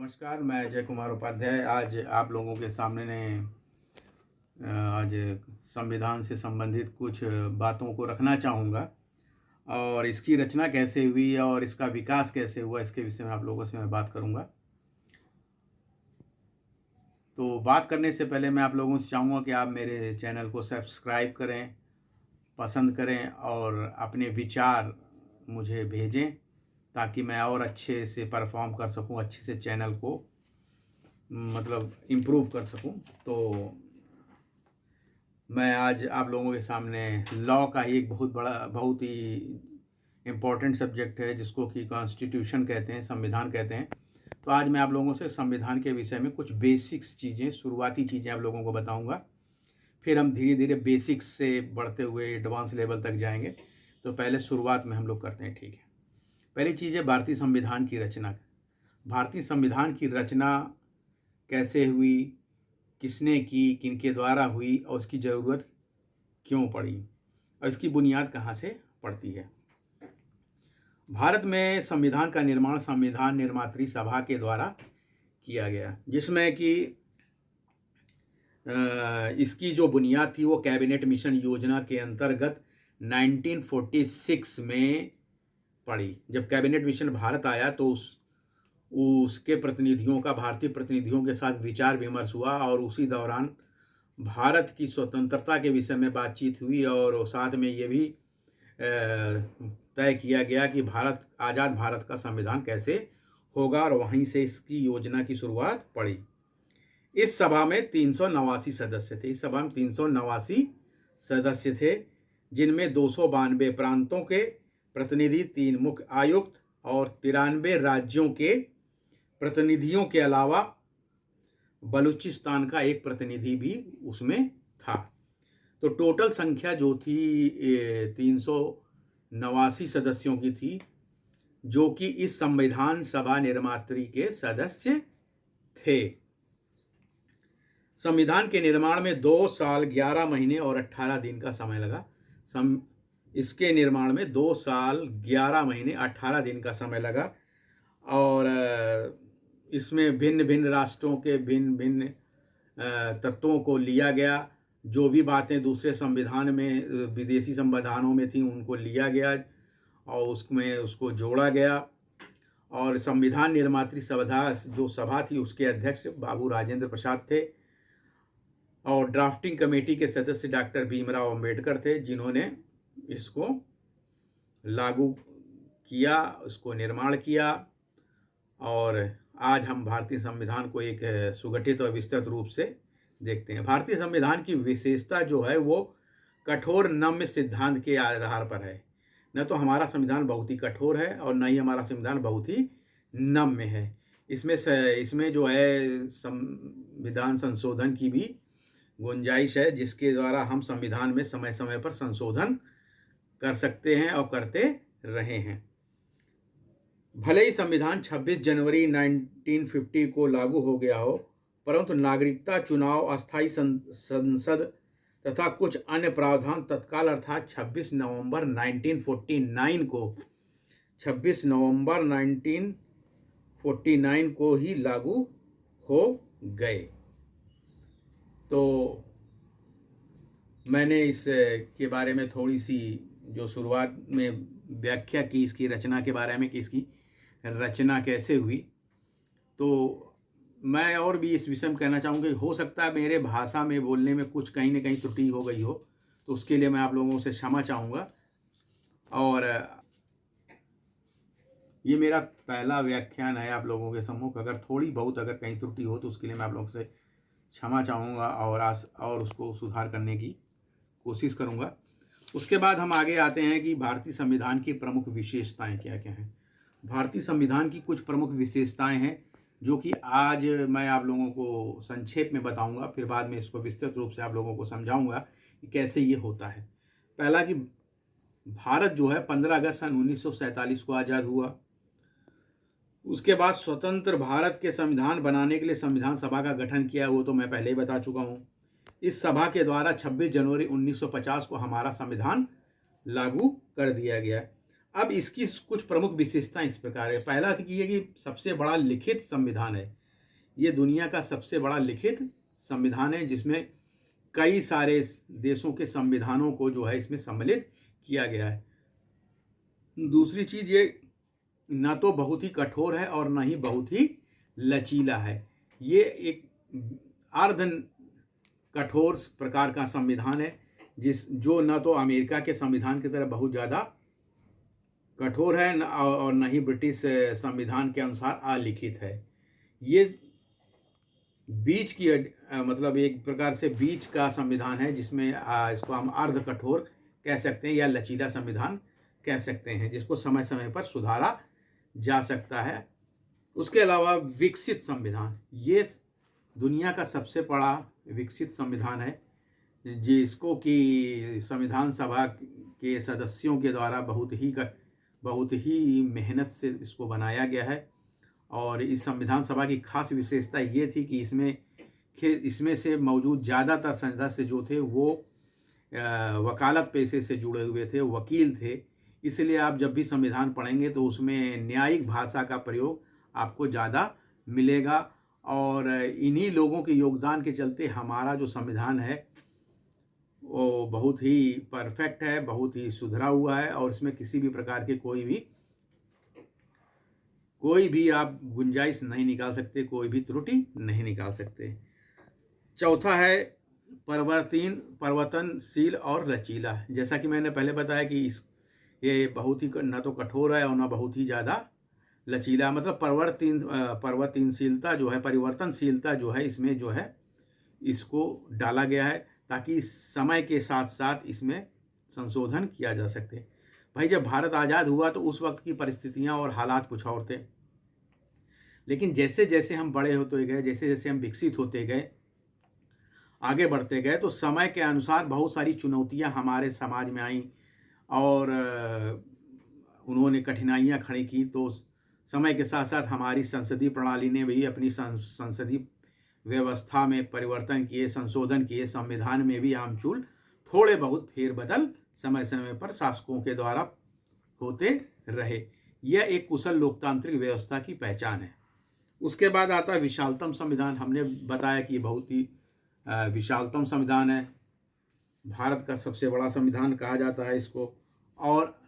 नमस्कार, मैं अजय कुमार उपाध्याय आज आप लोगों के सामने आज संविधान से संबंधित कुछ बातों को रखना चाहूँगा और इसकी रचना कैसे हुई और इसका विकास कैसे हुआ इसके विषय में आप लोगों से मैं बात करूँगा। तो बात करने से पहले मैं आप लोगों से चाहूँगा कि आप मेरे चैनल को सब्सक्राइब करें, पसंद करें और अपने विचार मुझे भेजें ताकि मैं और अच्छे से परफॉर्म कर सकूं, अच्छे से चैनल को मतलब इम्प्रूव कर सकूं। तो मैं आज आप लोगों के सामने लॉ का ही एक बहुत ही इम्पोर्टेंट सब्जेक्ट है जिसको कि कॉन्स्टिट्यूशन कहते हैं, संविधान कहते हैं। तो आज मैं आप लोगों से संविधान के विषय में कुछ बेसिक्स चीज़ें, शुरुआती चीज़ें आप लोगों को बताऊंगा। फिर हम धीरे धीरे बेसिक्स से बढ़ते हुए एडवांस लेवल तक जाएंगे। तो पहले शुरुआत में हम लोग करते हैं, ठीक है। पहली चीज़ है भारतीय संविधान की रचना। भारतीय संविधान की रचना कैसे हुई, किसने की, किनके द्वारा हुई और उसकी ज़रूरत क्यों पड़ी और इसकी बुनियाद कहाँ से पड़ती है। भारत में संविधान का निर्माण संविधान निर्मात्री सभा के द्वारा किया गया, जिसमें कि इसकी जो बुनियाद थी वो कैबिनेट मिशन योजना के अंतर्गत 1946 में पड़ी। जब कैबिनेट मिशन भारत आया तो उसके प्रतिनिधियों का भारतीय प्रतिनिधियों के साथ विचार विमर्श हुआ और उसी दौरान भारत की स्वतंत्रता के विषय में बातचीत हुई और साथ में ये भी तय किया गया कि आज़ाद भारत का संविधान कैसे होगा और वहीं से इसकी योजना की शुरुआत पड़ी। इस सभा में 389 सदस्य थे। इस सभा में 389 सदस्य थे, जिनमें 292 प्रांतों के प्रतिनिधि, 3 मुख्य आयुक्त और 93 राज्यों के प्रतिनिधियों के अलावा बलूचिस्तान का एक प्रतिनिधि भी उसमें था। तो टोटल संख्या जो थी 389 सदस्यों की थी, जो कि इस संविधान सभा निर्मात्री के सदस्य थे। संविधान के निर्माण में 2 साल 11 महीने और 18 दिन का समय लगा। इसके निर्माण में 2 साल 11 महीने 18 दिन का समय लगा और इसमें भिन्न भिन्न राष्ट्रों के भिन्न भिन्न तत्वों को लिया गया। जो भी बातें दूसरे संविधान में, विदेशी संविधानों में थी, उनको लिया गया और उसमें उसको जोड़ा गया। और संविधान निर्मात्री सभा थी, उसके अध्यक्ष बाबू राजेंद्र प्रसाद थे और ड्राफ्टिंग कमेटी के सदस्य डॉक्टर भीमराव अंबेडकर थे, जिन्होंने इसको लागू किया, उसको निर्माण किया। और आज हम भारतीय संविधान को एक सुगठित और विस्तृत रूप से देखते हैं। भारतीय संविधान की विशेषता जो है वो कठोर नम्य सिद्धांत के आधार पर है। न तो हमारा संविधान बहुत ही कठोर है और न ही हमारा संविधान बहुत ही नम्य है। इसमें जो है संविधान संशोधन की भी गुंजाइश है, जिसके द्वारा हम संविधान में समय समय पर संशोधन कर सकते हैं और करते रहे हैं। भले ही संविधान 26 जनवरी 1950 को लागू हो गया हो, परंतु नागरिकता, चुनाव, अस्थायी संसद तथा कुछ अन्य प्रावधान तत्काल अर्थात 26 नवंबर 1949 को ही लागू हो गए। तो मैंने इस के बारे में थोड़ी सी जो शुरुआत में व्याख्या की इसकी रचना के बारे में कि इसकी रचना कैसे हुई, तो मैं और भी इस विषय में कहना चाहूँगा कि हो सकता है मेरे भाषा में बोलने में कुछ कहीं ना कहीं त्रुटि हो गई हो, तो उसके लिए मैं आप लोगों से क्षमा चाहूँगा। और ये मेरा पहला व्याख्यान है आप लोगों के सम्मुख। अगर थोड़ी बहुत अगर कहीं त्रुटि हो तो उसके लिए मैं आप लोगों से क्षमा चाहूँगा और उसको सुधार करने की कोशिश करूँगा। उसके बाद हम आगे आते हैं कि भारतीय संविधान की प्रमुख विशेषताएं क्या क्या हैं। भारतीय संविधान की कुछ प्रमुख विशेषताएं हैं जो कि आज मैं आप लोगों को संक्षेप में बताऊंगा, फिर बाद में इसको विस्तृत रूप से आप लोगों को समझाऊंगा कि कैसे ये होता है। पहला कि भारत जो है 15 अगस्त सन 1947 को आज़ाद हुआ। उसके बाद स्वतंत्र भारत के संविधान बनाने के लिए संविधान सभा का गठन किया, वो तो मैं पहले ही बता चुका हूँ। इस सभा के द्वारा 26 जनवरी 1950 को हमारा संविधान लागू कर दिया गया। अब इसकी कुछ प्रमुख विशेषताएँ इस प्रकार है। पहला तो ये कि सबसे बड़ा लिखित संविधान है। ये दुनिया का सबसे बड़ा लिखित संविधान है, जिसमें कई सारे देशों के संविधानों को जो है इसमें सम्मिलित किया गया है। दूसरी चीज़ ये ना तो बहुत ही कठोर है और ना ही बहुत ही लचीला है। ये एक अर्ध कठोर प्रकार का संविधान है, जो न तो अमेरिका के संविधान की तरह बहुत ज़्यादा कठोर है और न ही ब्रिटिश संविधान के अनुसार अलिखित है। ये बीच की मतलब एक प्रकार से बीच का संविधान है, जिसमें इसको हम अर्ध कठोर कह सकते हैं या लचीला संविधान कह सकते हैं, जिसको समय समय पर सुधारा जा सकता है। उसके अलावा विकसित संविधान, ये दुनिया का सबसे बड़ा विकसित संविधान है, जिसको कि संविधान सभा के सदस्यों के द्वारा बहुत ही मेहनत से इसको बनाया गया है। और इस संविधान सभा की खास विशेषता ये थी कि इसमें से मौजूद ज़्यादातर सदस्य जो थे वो वकालत पेशे से जुड़े हुए थे, वकील थे। इसलिए आप जब भी संविधान पढ़ेंगे तो उसमें न्यायिक भाषा का प्रयोग आपको ज़्यादा मिलेगा। और इन्हीं लोगों के योगदान के चलते हमारा जो संविधान है वो बहुत ही परफेक्ट है, बहुत ही सुधरा हुआ है, और इसमें किसी भी प्रकार के कोई भी आप गुंजाइश नहीं निकाल सकते, कोई भी त्रुटि नहीं निकाल सकते। चौथा है परिवर्तनशील और लचीला। जैसा कि मैंने पहले बताया कि ये बहुत ही न तो कठोर है और न बहुत ही ज़्यादा लचीला। मतलब परिवर्तनशीलता जो है इसमें जो है इसको डाला गया है, ताकि समय के साथ साथ इसमें संशोधन किया जा सके। भाई, जब भारत आज़ाद हुआ तो उस वक्त की परिस्थितियां और हालात कुछ और थे, लेकिन जैसे जैसे हम बड़े होते गए, जैसे जैसे हम विकसित होते गए, आगे बढ़ते गए, तो समय के अनुसार बहुत सारी चुनौतियां हमारे समाज में आईं और उन्होंने कठिनाइयां खड़ी की। तो समय के साथ साथ हमारी संसदीय प्रणाली ने भी अपनी संसदीय व्यवस्था में परिवर्तन किए, संशोधन किए। संविधान में भी आमचूल थोड़े बहुत फेरबदल समय समय पर शासकों के द्वारा होते रहे। यह एक कुशल लोकतांत्रिक व्यवस्था की पहचान है। उसके बाद आता है विशालतम संविधान। हमने बताया कि बहुत ही विशालतम संविधान है, भारत का सबसे बड़ा संविधान कहा जाता है इसको। और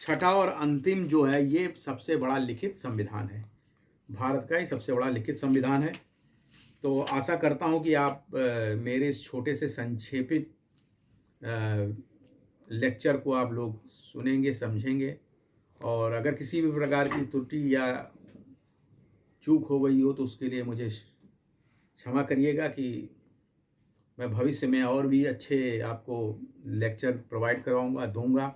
छठा और अंतिम जो है, ये सबसे बड़ा लिखित संविधान है, भारत का ही सबसे बड़ा लिखित संविधान है। तो आशा करता हूं कि आप मेरे इस छोटे से संक्षेपित लेक्चर को आप लोग सुनेंगे, समझेंगे, और अगर किसी भी प्रकार की त्रुटि या चूक हो गई हो तो उसके लिए मुझे क्षमा करिएगा, कि मैं भविष्य में और भी अच्छे आपको लेक्चर प्रोवाइड दूंगा।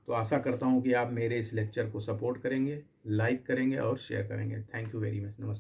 तो आशा करता हूं कि आप मेरे इस लेक्चर को सपोर्ट करेंगे, लाइक करेंगे और शेयर करेंगे। Thank you very much. नमस्ते।